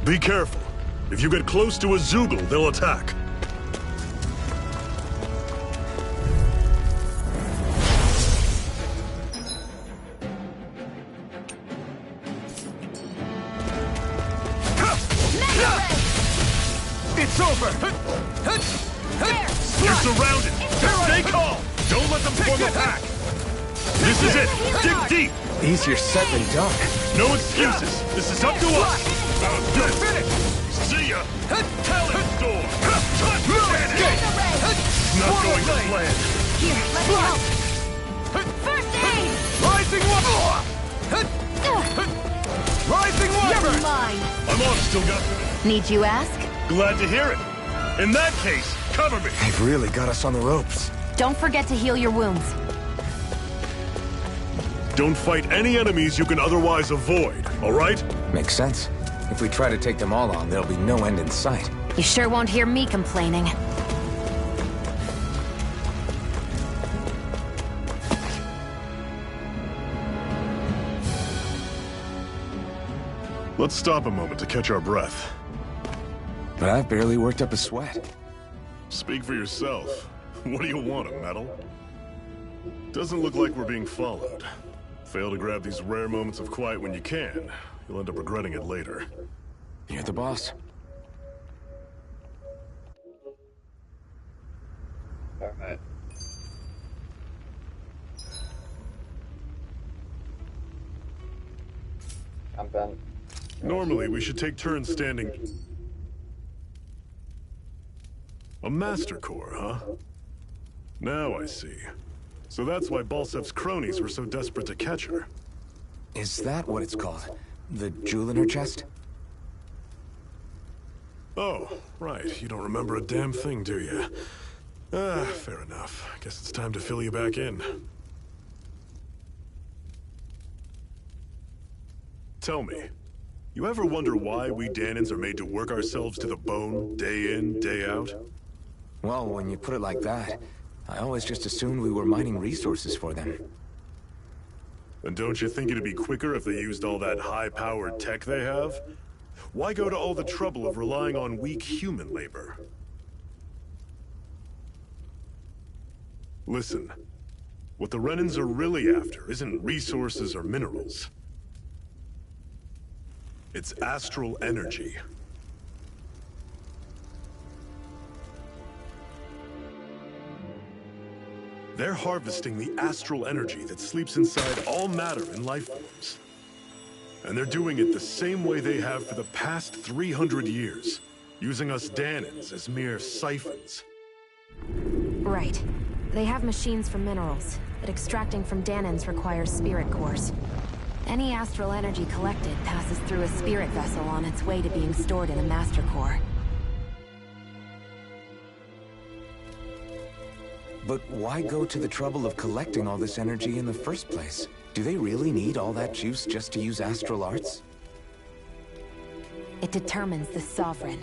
Be careful. If you get close to a Zoogle, they'll attack. It's over! You're surrounded! Stay calm! Don't let them form a pack! This is it! Dig deep! Easier said than done. No excuses! This is up to us! Finish! See ya! Talent Storm! Not going to plan! Here, let me help. First aid! Rising Wyvern! Rising You're Wyvern! mine. I'm on, still got... Need you ask? Glad to hear it! In that case, cover me! They've really got us on the ropes. Don't forget to heal your wounds. Don't fight any enemies you can otherwise avoid, alright? Makes sense. If we try to take them all on, there'll be no end in sight. You sure won't hear me complaining. Let's stop a moment to catch our breath. But I've barely worked up a sweat. Speak for yourself. What do you want, a medal? Doesn't look like we're being followed. Fail to grab these rare moments of quiet when you can, you'll end up regretting it later. You're the boss. Alright. I'm done. Normally, we should take turns standing... A Master Core, huh? Now I see. So that's why Balsev's cronies were so desperate to catch her. Is that what it's called? The jewel in her chest? Oh, right. You don't remember a damn thing, do you? Fair enough. Guess it's time to fill you back in. Tell me, you ever wonder why we Dahnans are made to work ourselves to the bone, day in, day out? Well, when you put it like that, I always just assumed we were mining resources for them. And don't you think it'd be quicker if they used all that high-powered tech they have? Why go to all the trouble of relying on weak human labor? Listen, what the Renans are really after isn't resources or minerals. It's astral energy. They're harvesting the astral energy that sleeps inside all matter and life forms. And they're doing it the same way they have for the past 300 years, using us Dahnans as mere siphons. Right. They have machines for minerals, but extracting from Dahnans requires spirit cores. Any astral energy collected passes through a spirit vessel on its way to being stored in a master core. But why go to the trouble of collecting all this energy in the first place? Do they really need all that juice just to use astral arts? It determines the Sovereign.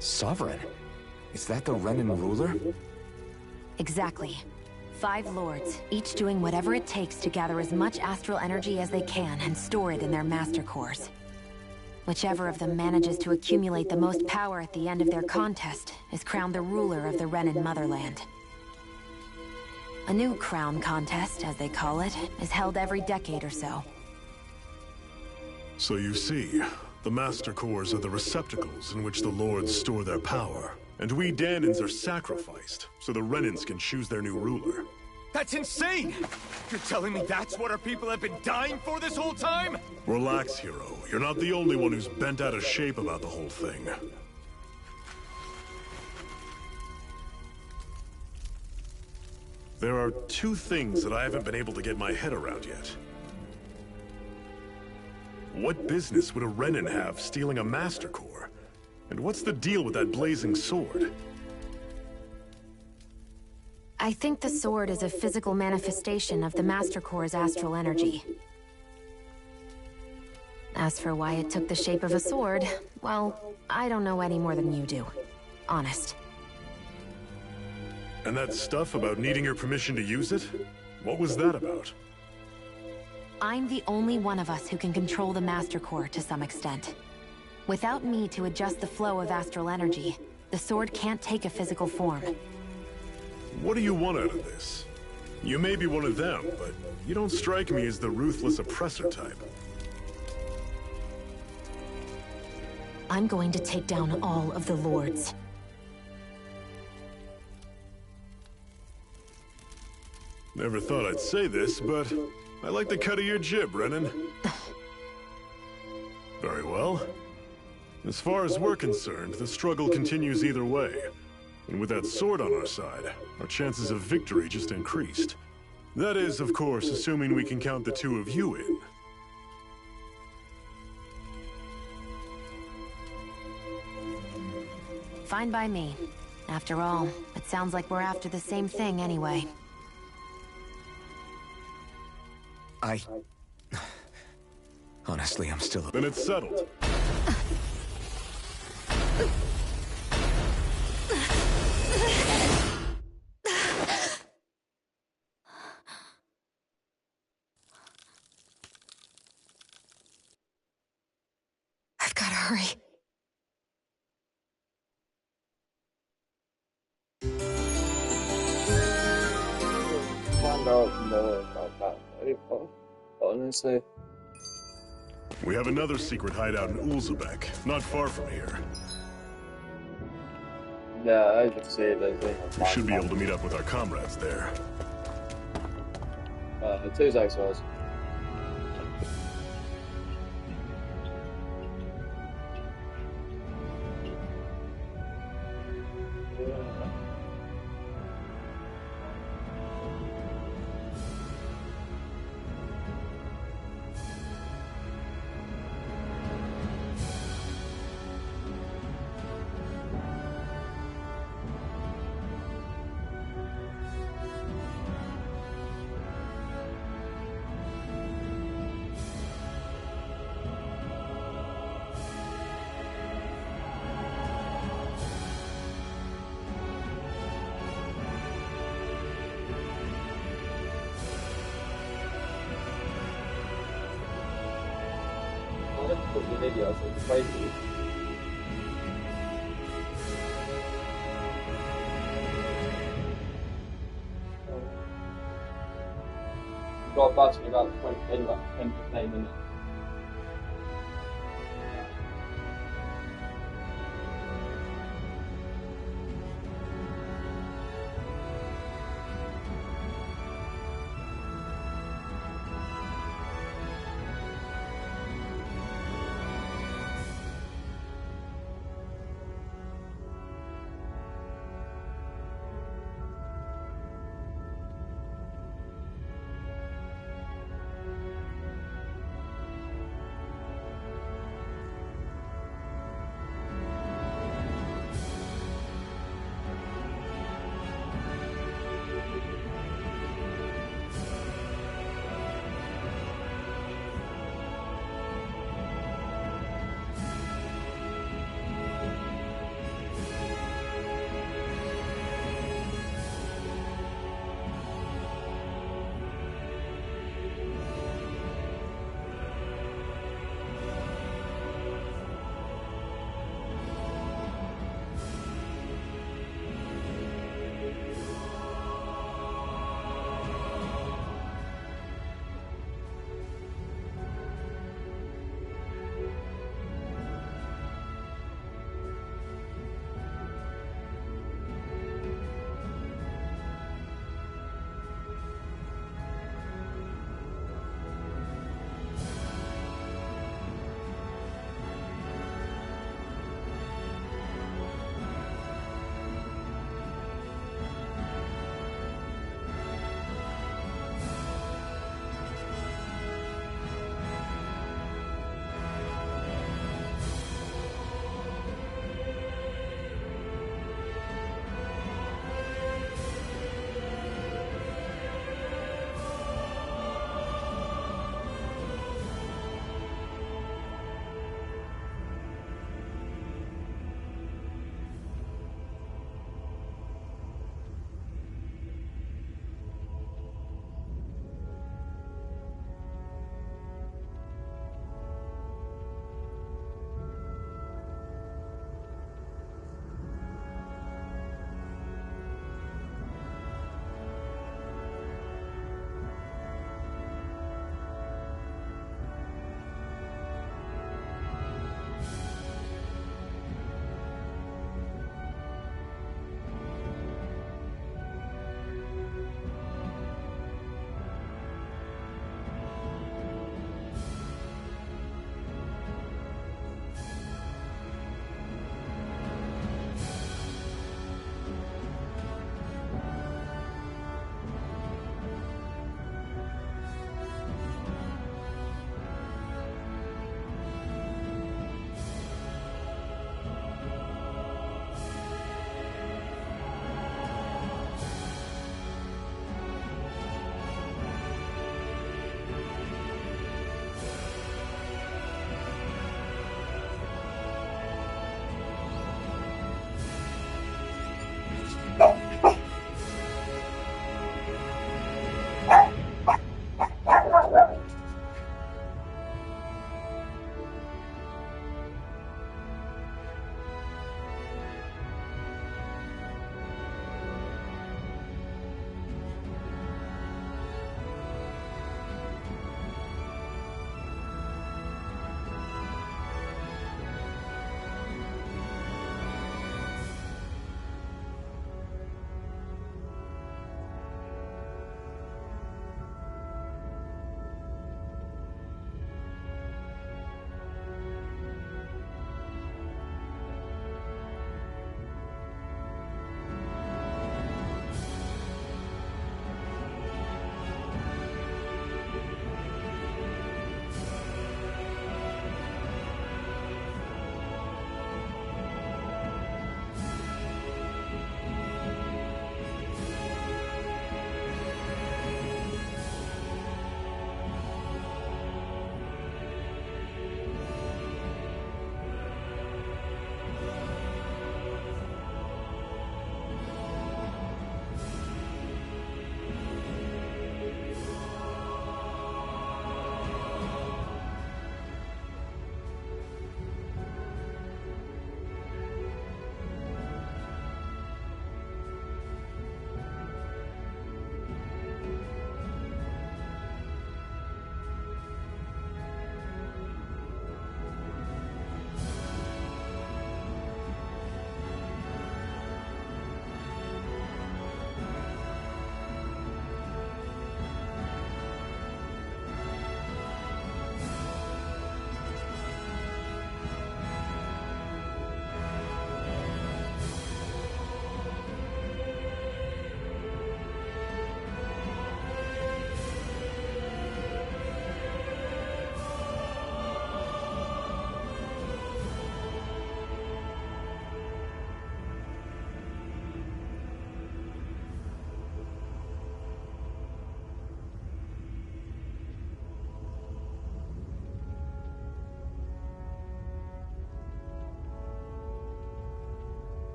Sovereign? Is that the Renan ruler? Exactly. 5 lords, each doing whatever it takes to gather as much astral energy as they can and store it in their master cores. Whichever of them manages to accumulate the most power at the end of their contest is crowned the ruler of the Renan motherland. A new crown contest, as they call it, is held every decade or so. So you see, the Master Cores are the receptacles in which the Lords store their power. And we Dahnans are sacrificed, so the Renans can choose their new ruler. That's insane! You're telling me that's what our people have been dying for this whole time? Relax, hero. You're not the only one who's bent out of shape about the whole thing. There are 2 things that I haven't been able to get my head around yet. What business would a Renan have stealing a Master Core? And what's the deal with that blazing sword? I think the sword is a physical manifestation of the Master Core's astral energy. As for why it took the shape of a sword, well, I don't know any more than you do. Honest. And that stuff about needing your permission to use it? What was that about? I'm the only one of us who can control the Master Core to some extent. Without me to adjust the flow of astral energy, the sword can't take a physical form. What do you want out of this? You may be one of them, but you don't strike me as the ruthless oppressor type. I'm going to take down all of the lords. Never thought I'd say this, but I like the cut of your jib, Renan. Very well. As far as we're concerned, the struggle continues either way. And with that sword on our side, our chances of victory just increased. That is, of course, assuming we can count the two of you in. Fine by me. After all, it sounds like we're after the same thing anyway. Honestly, I'm still... Then it's settled. I've gotta hurry. Find out more about that later, honestly. We have another secret hideout in Ulzebek, not far from here. Yeah, I just see it as We should be able to meet up with our comrades there. 2 seconds, guys. Videos, it's crazy. We've got a battery about 20 in about 10 to 15 minutes.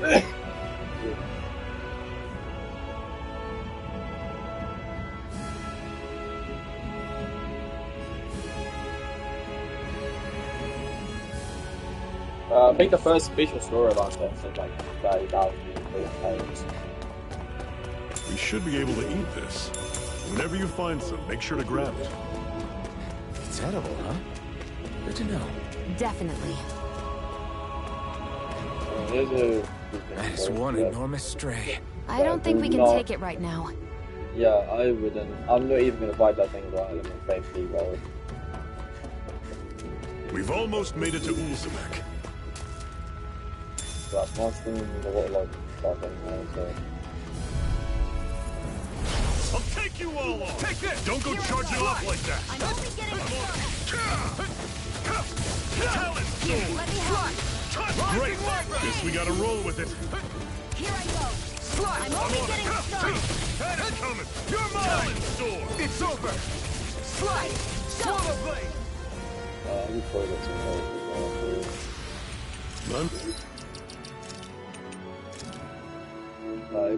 I think the first official storyline said like 30,000 pages. We should be able to eat this. Whenever you find some, make sure to grab it. It's edible, huh? Good to know. Definitely. That is one enormous stray. I don't think we can take it right now. Yeah, I wouldn't. I'm not even gonna buy that thing right in the safety roll. We've almost made it to Ulzamek. That's my stream, there's a lot of like stuff in there, so. I'll take you all off! Take this! Don't go charging off like that! I'm only getting started. Talon sword! Let me help. Great! Guess we gotta roll with it. Here I go. I'm only getting started. That is coming! You're mine! Talon sword! It's over! Slide! Swallow blade! We probably got some more as well. None?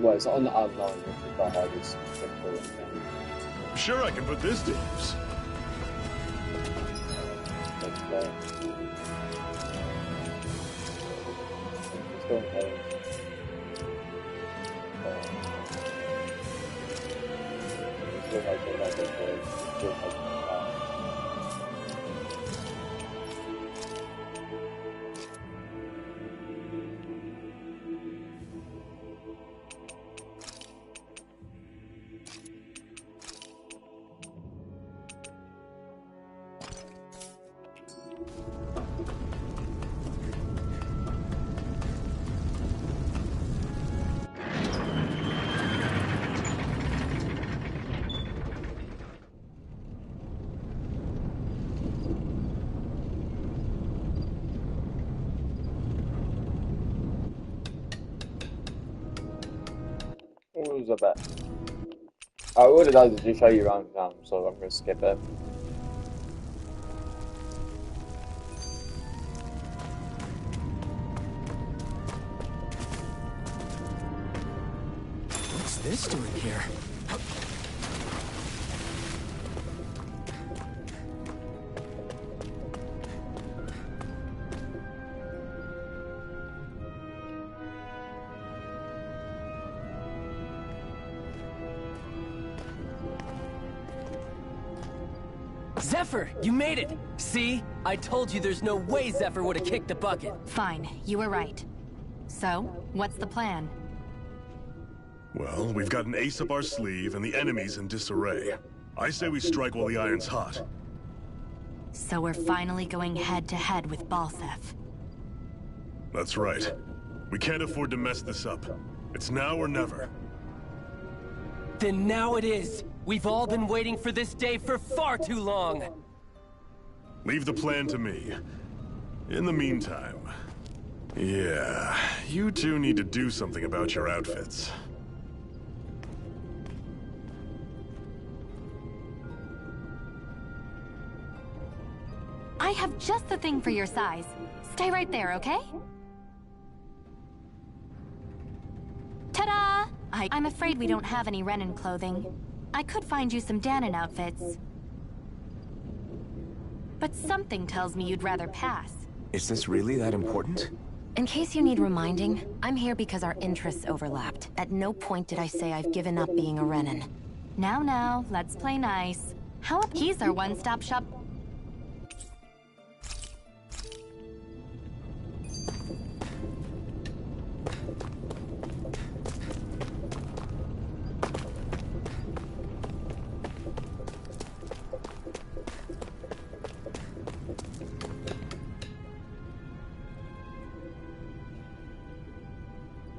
Well, it's on the unknown, which is the hardest thing for it. Sure, I can put this to use. Let's go. Let's go ahead. Let's go ahead and let it go. Let's go ahead and what was I bet? All it does is just show you around town, so I'm going to skip it. What's this doing here? Zephyr, you made it! See? I told you there's no way Zephyr would have kicked the bucket. Fine, you were right. So, what's the plan? Well, we've got an ace up our sleeve and the enemy's in disarray. I say we strike while the iron's hot. So we're finally going head-to-head with Balseph. That's right. We can't afford to mess this up. It's now or never. Then now it is! We've all been waiting for this day for far too long! Leave the plan to me. In the meantime... Yeah, you two need to do something about your outfits. I have just the thing for your size. Stay right there, okay? Ta-da! I'm afraid we don't have any Renan clothing. I could find you some Danon outfits. But something tells me you'd rather pass. Is this really that important? In case you need reminding, I'm here because our interests overlapped. At no point did I say I've given up being a Renan. Now, let's play nice. How about he's our one-stop shop?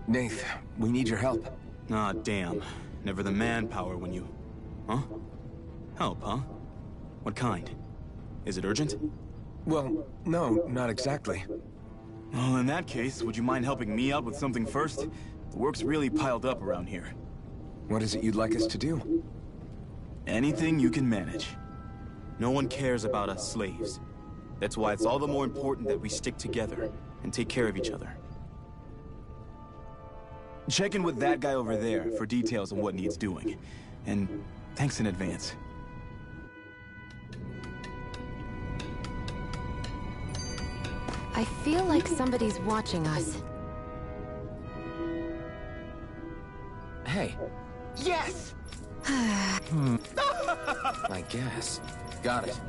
Nath, we need your help. Ah, damn. Never the manpower when you... Huh? Help, huh? What kind? Is it urgent? Well, no, not exactly. Well, in that case, would you mind helping me out with something first? The work's really piled up around here. What is it you'd like us to do? Anything you can manage. No one cares about us slaves. That's why it's all the more important that we stick together and take care of each other. Check in with that guy over there for details on what needs doing. And thanks in advance. I feel like somebody's watching us. Hey, Yes! I guess. Got it.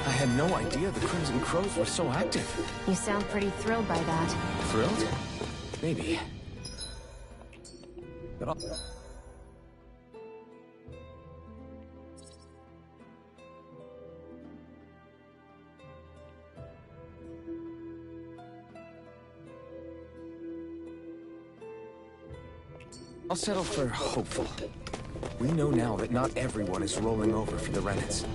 I had no idea the Crimson Crows were so active. You sound pretty thrilled by that. Thrilled? Maybe. But I'll settle for hopeful. We know now that not everyone is rolling over for the Renans.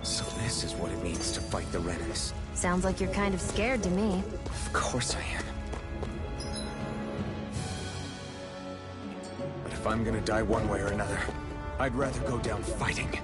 So this is what it means to fight the Renans. Sounds like you're kind of scared to me. Of course I am. But if I'm gonna die one way or another, I'd rather go down fighting.